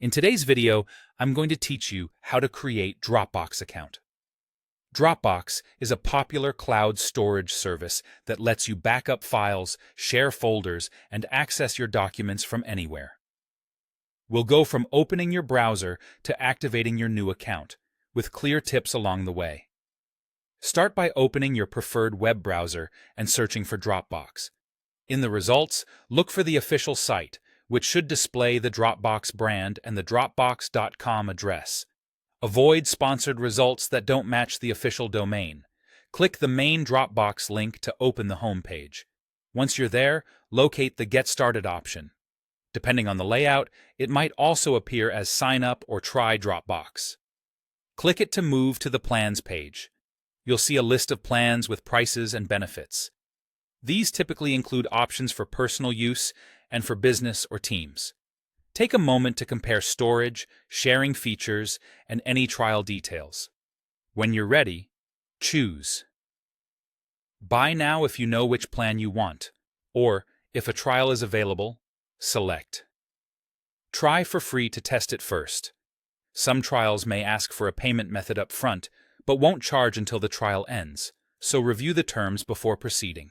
In today's video, I'm going to teach you how to create Dropbox account. Dropbox is a popular cloud storage service that lets you back up files, share folders, and access your documents from anywhere. We'll go from opening your browser to activating your new account, with clear tips along the way. Start by opening your preferred web browser and searching for Dropbox. In the results, look for the official site, which should display the Dropbox brand and the Dropbox.com address. Avoid sponsored results that don't match the official domain. Click the main Dropbox link to open the home page. Once you're there, locate the Get Started option. Depending on the layout, it might also appear as Sign Up or Try Dropbox. Click it to move to the Plans page. You'll see a list of plans with prices and benefits. These typically include options for personal use and for business or teams. Take a moment to compare storage, sharing features, and any trial details. When you're ready, choose. Buy now if you know which plan you want, or if a trial is available, select. Try for free to test it first. Some trials may ask for a payment method up front, but won't charge until the trial ends, so review the terms before proceeding.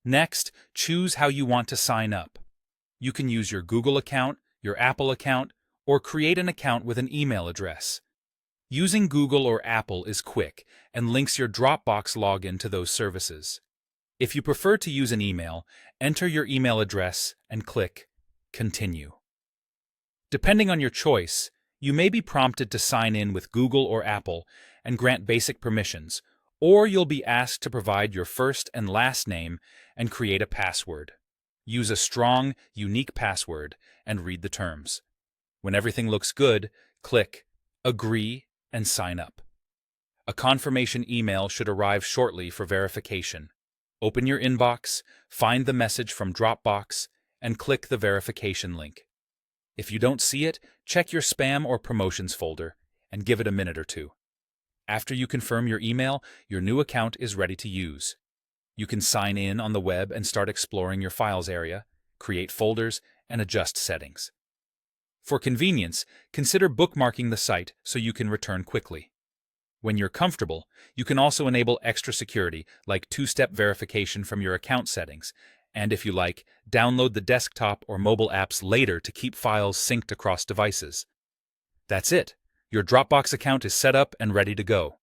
Next, choose how you want to sign up. You can use your Google account, your Apple account, or create an account with an email address. Using Google or Apple is quick and links your Dropbox login to those services. If you prefer to use an email, enter your email address and click Continue. Depending on your choice, you may be prompted to sign in with Google or Apple and grant basic permissions, or you'll be asked to provide your first and last name and create a password. Use a strong, unique password and read the terms. When everything looks good, click Agree and sign up. A confirmation email should arrive shortly for verification. Open your inbox, find the message from Dropbox, and click the verification link. If you don't see it, check your spam or promotions folder and give it a minute or two. After you confirm your email, your new account is ready to use. You can sign in on the web and start exploring your files area, create folders, and adjust settings. For convenience, consider bookmarking the site so you can return quickly. When you're comfortable, you can also enable extra security like two-step verification from your account settings, and if you like, download the desktop or mobile apps later to keep files synced across devices. That's it. Your Dropbox account is set up and ready to go.